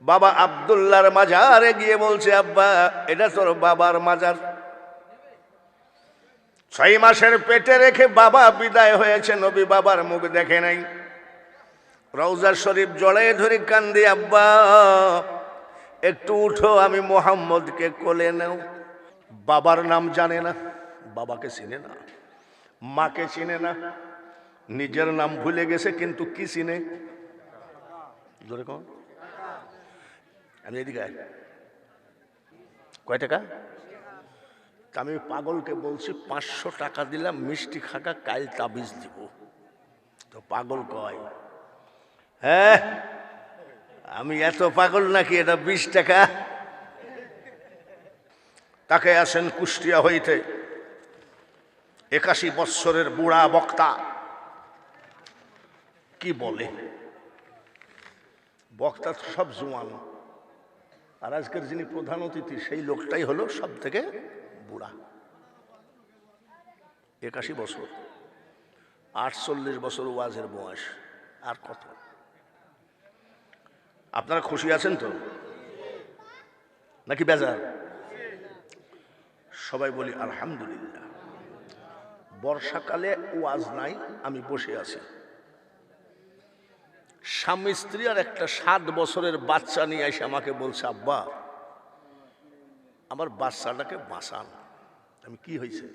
বাবা আব্দুল্লাহর মাজারে গিয়ে বলছে, আব্বা এটা তোর বাবার মাজার। 6 মাসের পেটে রেখে বাবা বিদায় হয়েছে, নবী বাবার মুখ দেখে নাই। রওজা শরীফ জড়ায় ধরে কান্দি, আব্বা একটু উঠো, আমি মোহাম্মদকে কোলে নাও। বাবার নাম জানে না, বাবাকে চিনে না, মাকে চিনে না, নিজের নাম ভুলে গেছে, কিন্তু কি চিনে? জোরে কন। আমি এদিকে কয় টাকা? আমি পাগলকে বলছি 500 টাকা দিলাম, মিষ্টি খাকা, কাল তাবিজ দিব। তো পাগল কয়, হ্যাঁ আমি এত পাগল নাকি, এটা 20 টাকা। তাকে আসেন কুষ্টিয়া হইতে 81 বৎসরের বুড়া বক্তা। কি বলে বক্তা? তো সব জোয়ান, আর আজকের যিনি প্রধান অতিথি সেই লোকটাই হলো সব থেকে বুড়া। 81 বছর, 48 বছর ওয়াজের বয়স। আর কত? আপনারা খুশি আছেন তো নাকি বেজার? সবাই বলি আলহামদুলিল্লাহ। বর্ষাকালে ওয়াজ নাই, আমি বসে আছি। স্বামী স্ত্রী আর একটা 7 বছরের বাচ্চা নিয়ে এসে আমাকে বলছে, আব্বা আমার বাচ্চাটাকে বাঁচান। আমি কি হয়েছে?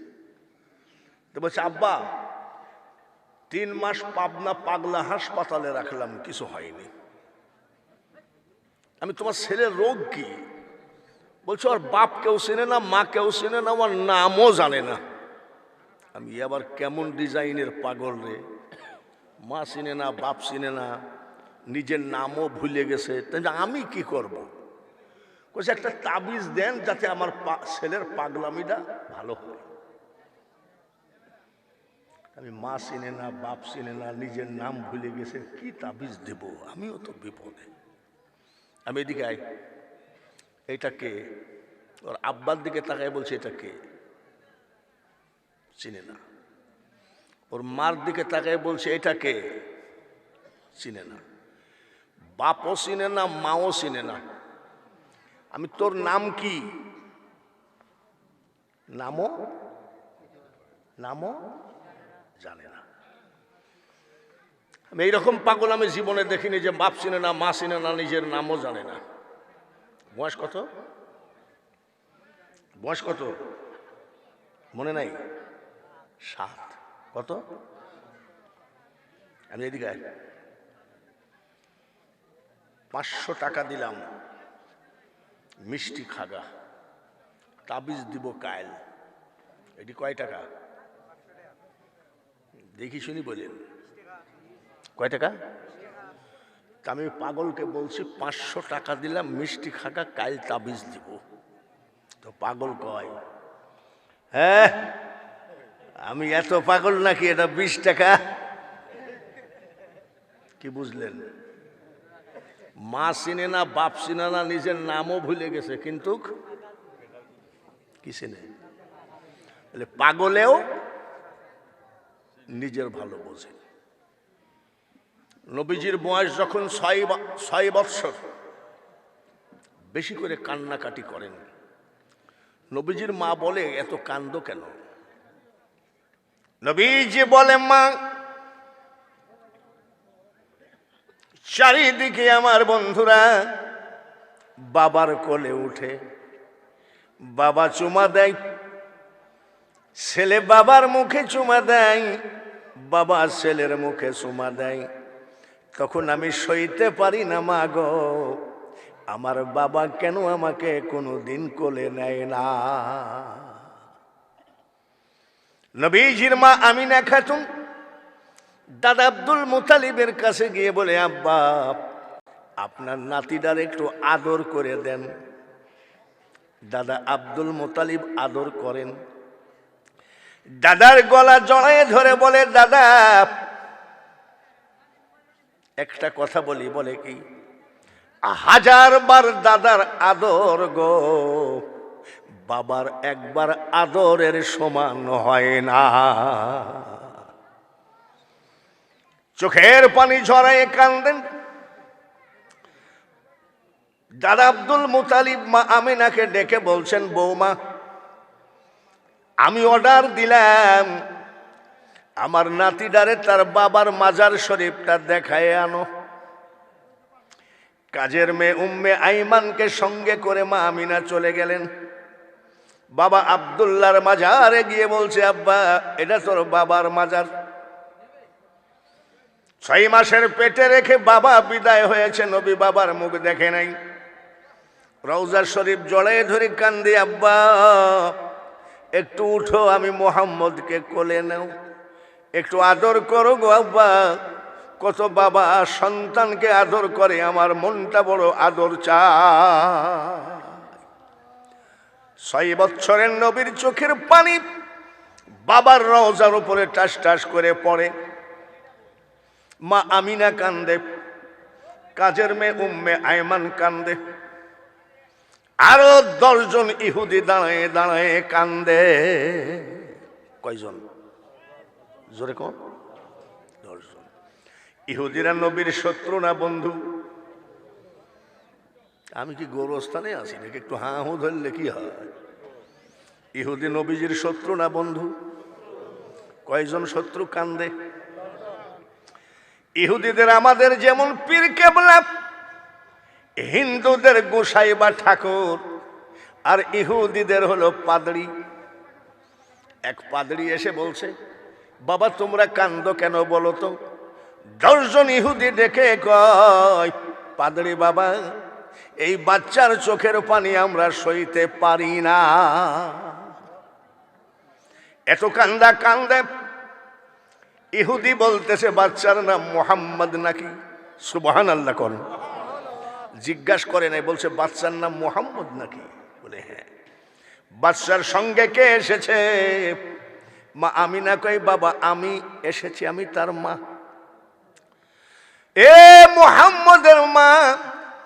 তো বলছে, আব্বা 3 মাস পাবনা পাগলা হাসপাতালে রাখলাম, কিছু হয়নি। আমি, তোমার ছেলের রোগ কি? বলছে, ওর বাপ কেউ চেনে না, মা কেউ চেনে না, আমার নামও জানে না। আমি আবার কেমন ডিজাইনের পাগল রে, মা চিনে না, বাপ চিনে না, নিজের নামও ভুলে গেছে, তাই আমি কি করব? বলছে, একটা তাবিজ দেন যাতে আমার ছেলের পাগলামিটা ভালো হয়। আমি মা চিনে না, বাপ চিনে না, নিজের নাম ভুলে গেছে, কি তাবিজ দেব? আমিও তো বিপদে। আমি এদিকে আই, এটা কে? ওর আব্বার দিকে তাকায় বলছে, এটা কে? চিনে না। ওর মার দিকে তাকায় বলছে, এটা কে? চিনে না। বাপও চিনে না, মাও চিনে না। আমি, তোর নাম কি? নামও জানে না। আমি এইরকম পাগল আমি জীবনে দেখিনি, যে বাপ চিনে না, মা চিনে না, নিজের নামও জানে না। বয়স কত? বয়স কত মনে নাই? 7। কত? আমি এদিকে 500 টাকা দিলাম, মিষ্টি খাগা, তাবিজ দিব কাল। এটি কয় টাকা? দেখি শুনি বলেন, কয় টাকা? আমি পাগলকে বলছি 500 টাকা দিলাম, মিষ্টি খাগা, কাল তাবিজ দিব। তো পাগল কয়, হ্যাঁ আমি এত পাগল নাকি, এটা 20 টাকা। কি বুঝলেন? মা চিনে না, বাপ চিনে না, নিজের নামও ভুলে গেছে, কিন্তু কি চিনে? পাগলেও নিজের ভালো বোঝে। নবীজির বয়স যখন 6 বৎসর, বেশি করে কান্নাকাটি করেন। নবীজির মা বলে, এত কান্দ কেন? নবীজি বলে, মা চারিদিকে আমার বন্ধুরা বাবার কোলে উঠে, বাবা চুমা দেয়, ছেলে বাবার মুখে চুমা দেয়, বাবা ছেলের মুখে চুমা দেয়। তখন আমি সইতে পারি না, মা গো, আমার বাবা কেন আমাকে কোনোদিন কোলে নেয় না? নবীজির মা আমিনা খাতুন দাদা আব্দুল মুতালিবের কাছে গিয়ে বলে, আব্বা আপনার নাতিটার একটু আদর করে দেন। দাদা আব্দুল মুতালিব আদর করেন। দাদার গলা জড়ায় ধরে বলে, দাদা একটা কথা বলি। বলে কি? 1000 বার দাদার আদর গো, বাবার একবার আদরের সমান হয় না। চোখের পানি ঝরায় কান্দেন। দাদা আব্দুল মুতালিব মা আমিনাকে ডেকে বলছেন, বৌমা, আমি অর্ডার দিলাম আমার নাতিডারে তার বাবার মাজার শরীফটা দেখায় আনো। কাজের মেয়ে উম্মে আইমানকে সঙ্গে করে মা আমিনা চলে গেলেন। বাবা আব্দুল্লাহর মাজারে গিয়ে বলছে, আব্বা, এটা তোর বাবার মাজার। 6 মাসের পেটে রেখে বাবা বিদায় হয়েছে, নবী বাবার মুখ দেখে নাই। রওজা শরীফ জড়ায়ে ধরে কান্দি, আব্বা একটু উঠো, আমি মোহাম্মদকে কোলে নাও, একটু আদর করো গো আব্বা। কত বাবা সন্তানকে আদর করে, আমার মনটা বড় আদর চায়। 6 বছরের নবীর চোখের পানি বাবার রওজার উপরে টাস টাস করে পড়ে। মা আমিনা কান্দে, কাজের মেয়ে উম্মে আয়মান কান্দে, আরো 10 জন ইহুদি দাঁড়ায় দাঁড়ায় কান্দে। কয়জন? জোরে কোন? 10 জন। ইহুদিরা নবীর শত্রু না বন্ধু? আমি কি গোরস্থানে আছি নাকি? একটু হাঁ হু ধরলে কি হয়? ইহুদি নবীজির শত্রু না বন্ধু? কয়জন শত্রু কান্দে? ইহুদিদের আমাদের যেমন পীর কেবলা, হিন্দুদের গোসাই বা ঠাকুর, আর ইহুদিদের হলো পাদরি। এক পাদরি এসে বলছে, বাবা তোমরা কান্দো কেন বলো তো? 10 জন ইহুদি ডেকে কয়, পাদরি বাবা, এই বাচ্চার চোখের পানি আমরা সইতে পারি না। এত কান্দা কান্দে। ইহুদি বলতেছে, বাচ্চার নাম মোহাম্মদ নাকি? সুবহানাল্লাহ করেন। জিজ্ঞাসা করে নাই, বলছে বাচ্চার নাম মোহাম্মদ নাকি? বলে হ্যাঁ। বাচ্চার সঙ্গে কে এসেছে? মা আমিনা কয়, বাবা আমি এসেছি, আমি তার মা। এ মোহাম্মদের মা,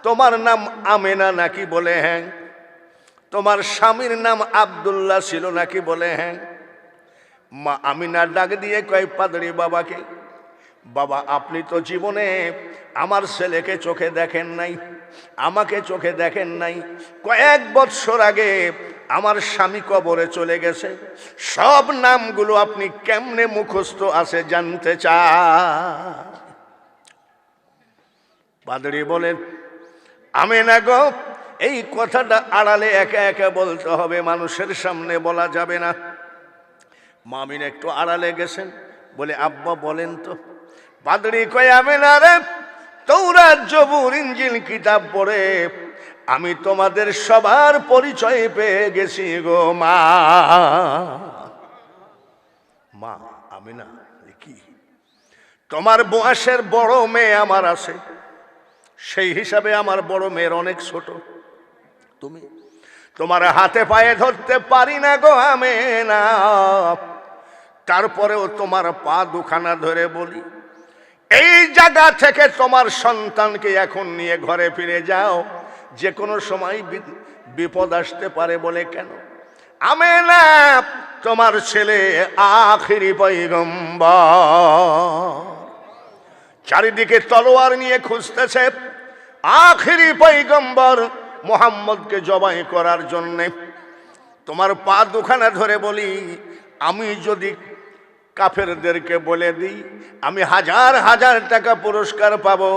তোমার নাম আমিনা নাকি? বলে হ্যাঁ। তোমার স্বামীর নাম আব্দুল্লাহ ছিল নাকি? বলে হ্যাঁ। মা আমিনা ডাক দিয়ে কয় পাদরি বাবাকে, বাবা আপনি তো জীবনে আমার ছেলেকে চোখে দেখেন নাই, আমাকে চোখে দেখেন নাই। কয়েক বছর আগে আমার স্বামী কবরে চলে গেছে, সব নামগুলো আপনি কেমনে মুখস্থ আছে জানতে চান। পাদরি বলেন, আমিনা গো, এই কথাটা আড়ালে একা একা বলতে হবে, মানুষের সামনে বলা যাবে না। মামিন একটু আড়ালে গেছেন, বলে আব্বা বলেন তো। পাদরি কয়, আমিনা রে, তৌরাত জবুর ইনজিল কিতাব পড়ে আমি তোমাদের সবার পরিচয় পেয়ে গেছি গো মা। মা আমিনা, কি তোমার বয়সের বড় মেয়ে আমার আছে, সেই হিসাবে আমার বড় মেয়ের অনেক ছোট। তুমি তোমার হাতে পায়ে ধরতে পারি না গো আমিনা, তারপরেও তোমার পা দুখানা ধরে বলি, এই জায়গা থেকে তোমার সন্তানকে এখন নিয়ে ঘরে ফিরে যাও, যে কোনো সময় বিপদ আসতে পারে। বলে কেন? আমিনা, তোমার ছেলে আখিরি পয়গম্বর, চারিদিকে তলোয়ার নিয়ে খুঁজতেছে আখিরি পয়গম্বর মুহাম্মদকে জবাই করার জন্যে। তোমার পা দুখানা ধরে বলি, আমি যদি কাফেরদেরকে বলে দিই আমি হাজার হাজার টাকা পুরস্কার পাবো,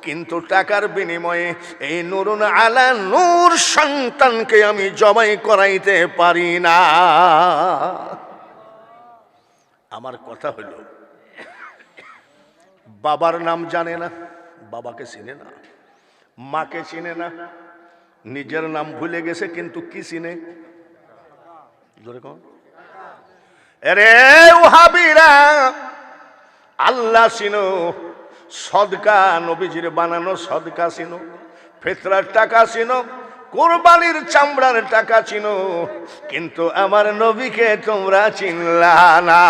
কিন্তু টাকার বিনিময়ে এই নুরুন আলা নূর সন্তানকে আমি জবাই করাইতে পারি না। আমার কথা হলো, বাবার নাম জানে না, বাবাকে চিনে না, মাকে চিনে না, নিজের নাম ভুলে গেছে, কিন্তু কি চিনে? জোরে কোন? আরে ওহাবিরা, আল্লাহ চিনো, সদকা নবীজির বানানো সদকা চিনো, ফিতরার টাকা চিনো, কুরবানির চামড়ার টাকা চিনো, কিন্তু আমার নবীকে তোমরা চিনলা না।